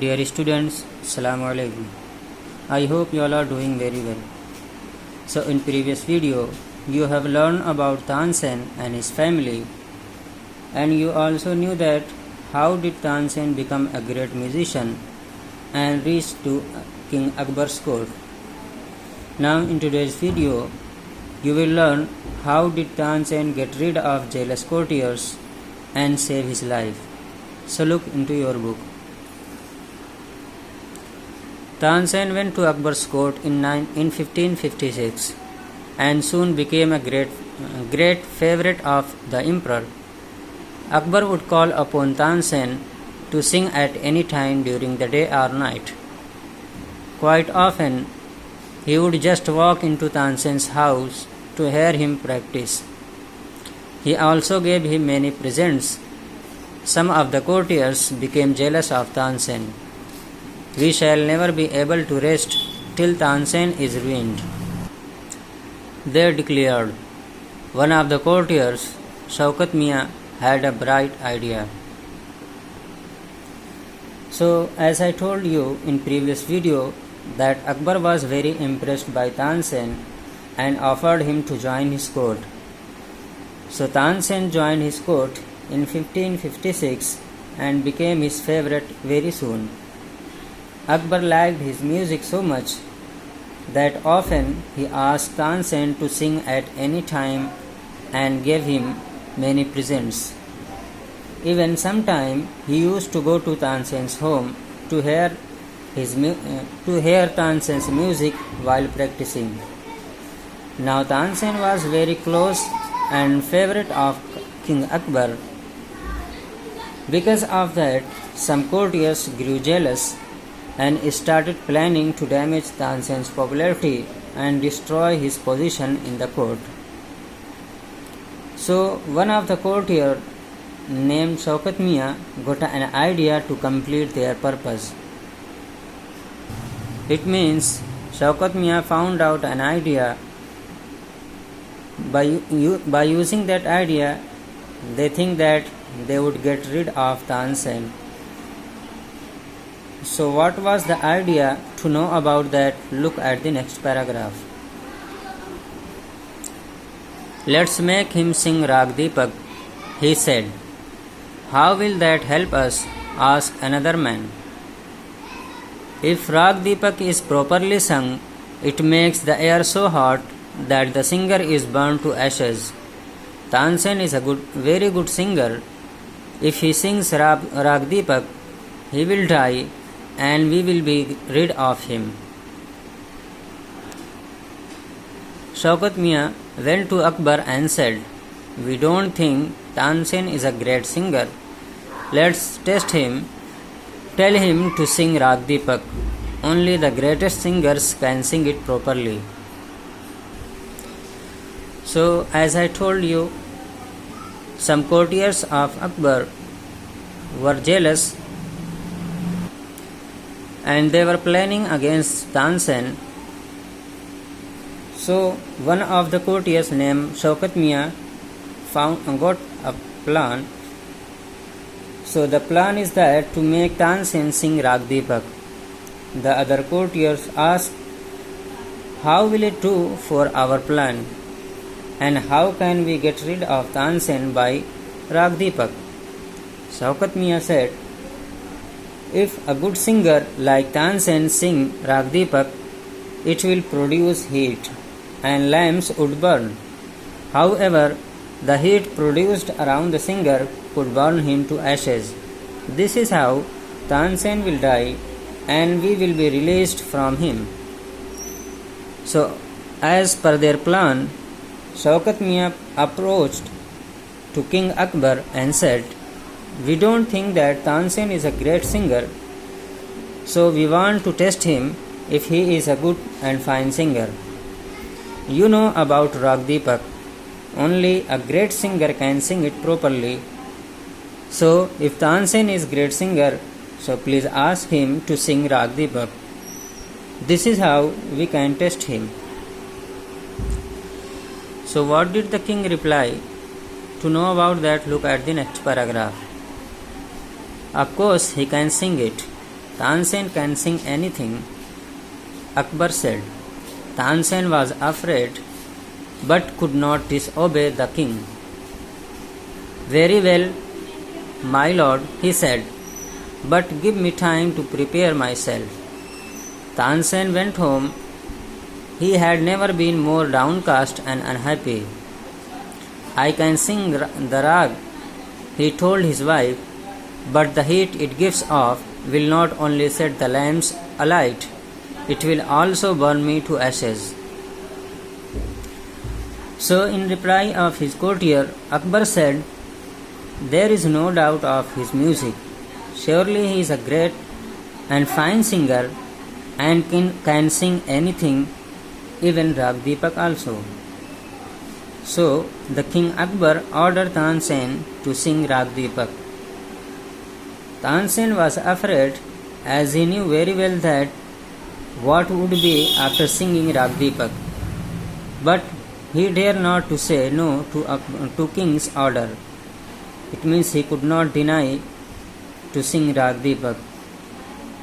Dear students, Assalamu alaikum. I hope you all are doing very well. So in previous video, you have learned about Tansen and his family, and you also knew that how did Tansen become a great musician and reach to King Akbar's court. Now in today's video, you will learn how did Tansen get rid of jealous courtiers and save his life. So look into your book. Tansen went to Akbar's court in 1556 and soon became a great favorite of the emperor. Akbar would call upon Tansen to sing at any time during the day or night. Quite often, he would just walk into Tansen's house to hear him practice. He also gave him many presents. Some of the courtiers became jealous of Tansen. We shall never be able to rest till Tansen is ruined, they declared. One of the courtiers, Shaukat Mian, had a bright idea. So, as I told you in previous video, that Akbar was very impressed by Tansen and offered him to join his court. So Tansen joined his court in 1556 and became his favorite very soon. Akbar liked his music so much that often he asked Tansen to sing at any time and gave him many presents. Even sometime he used to go to Tansen's home to hear Tansen's music while practicing. Now Tansen was very close and favorite of King Akbar. Because of that, some courtiers grew jealous and started planning to damage Tansen's popularity and destroy his position in the court. So one of the courtiers named Shaukat Mian got an idea to complete their purpose. It means Shaukat Mian found out an idea. By using that idea, they think that they would get rid of Tansen. So what was the idea? To know about that, look at the next paragraph. Let's make him sing Rag Deepak, he said. How will that help us? Asked another man. If Rag Deepak is properly sung, it makes the air so hot that the singer is burned to ashes. Tansen is a very good singer. If he sings Rag Deepak, he will die and we will be rid of him. Shaukat Mian went to Akbar and said, we don't think Tansen is a great singer. Let's test him. Tell him to sing Rag Deepak. Only the greatest singers can sing it properly. So, as I told you, some courtiers of Akbar were jealous and they were planning against Tansen. So one of the courtiers named Shaukat Mian got a plan. So the plan is that to make Tansen sing Rag Deepak. The other courtiers asked, how will it do for our plan? And how can we get rid of Tansen by Rag Deepak? Shaukat Mian said, if a good singer like Tansen sing Rag Deepak, it will produce heat and lamps would burn. However, the heat produced around the singer could burn him to ashes. This is how Tansen will die and we will be released from him. So, as per their plan, Shaukat Mian approached to King Akbar and said, we don't think that Tansen is a great singer, so we want to test him if he is a good and fine singer. You know about Rag Deepak, only a great singer can sing it properly. So if Tansen is great singer, so please ask him to sing Rag Deepak. This is how we can test him. So what did the king reply? To know about that, look at the next paragraph. Of course, he can sing it. Tansen can sing anything, Akbar said. Tansen was afraid but could not disobey the king. Very well, my lord, he said, but give me time to prepare myself. Tansen went home. He had never been more downcast and unhappy. I can sing the rag, he told his wife, but the heat it gives off will not only set the lamps alight, it will also burn me to ashes. So, in reply of his courtier, Akbar said, there is no doubt of his music. Surely he is a great and fine singer and can sing anything, even Rag Deepak also. So, the king Akbar ordered Tansen to sing Rag Deepak. Tansen was afraid, as he knew very well that what would be after singing Rag Deepak. But he dared not to say no to king's order. It means he could not deny to sing Rag Deepak.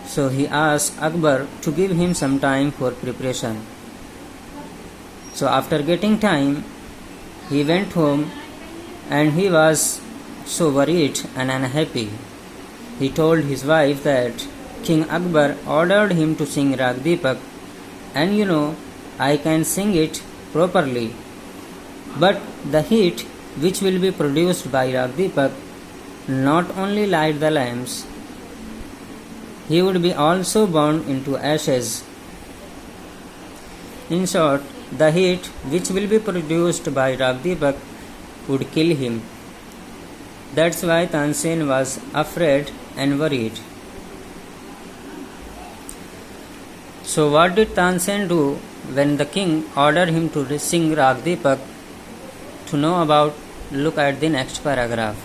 So he asked Akbar to give him some time for preparation. So after getting time, he went home and he was so worried and unhappy. He told his wife that King Akbar ordered him to sing Rag Deepak, and I can sing it properly. But the heat which will be produced by Rag Deepak not only light the lamps, he would be also burned into ashes. In short, the heat which will be produced by Rag Deepak would kill him. That's why Tansen was afraid and worried. So what did Tansen do when the king ordered him to sing Rag Deepak? To know about, look at the next paragraph.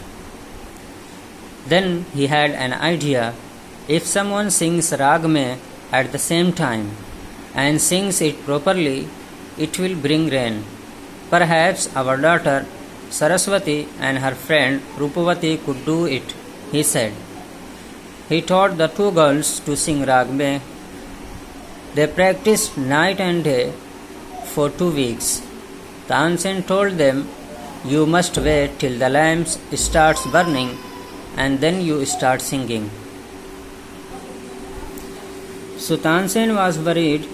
Then he had an idea. If someone sings Rag Mein at the same time and sings it properly, it will bring rain. Perhaps our daughter Saraswati and her friend Rupavati could do it, he said. He taught the two girls to sing Rag Mein. They practiced night and day for 2 weeks. Tansen told them, you must wait till the lamps starts burning and then you start singing. So Tansen was worried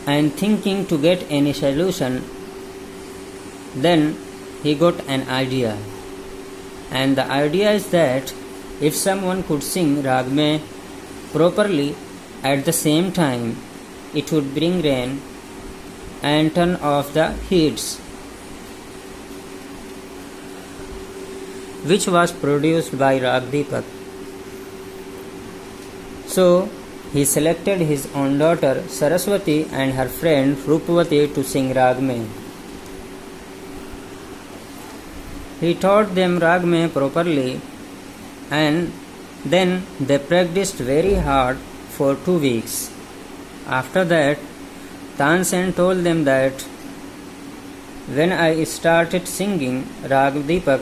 and thinking to get any solution. Then he got an idea. And the idea is that if someone could sing Rag Mein properly at the same time, it would bring rain and turn off the heats which was produced by Rag Deepak. So he selected his own daughter Saraswati and her friend Rupavati to sing Rag Mein. He taught them Rag Mein properly and then they practiced very hard for 2 weeks. After that, Tansen told them that when I started singing Rag Deepak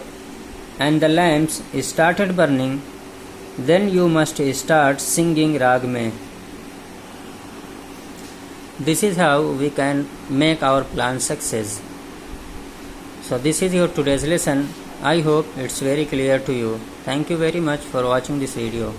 and the lamps started burning, then you must start singing Rag Mein. This is how we can make our plan success. So this is your today's lesson. I hope it's very clear to you. Thank you very much for watching this video.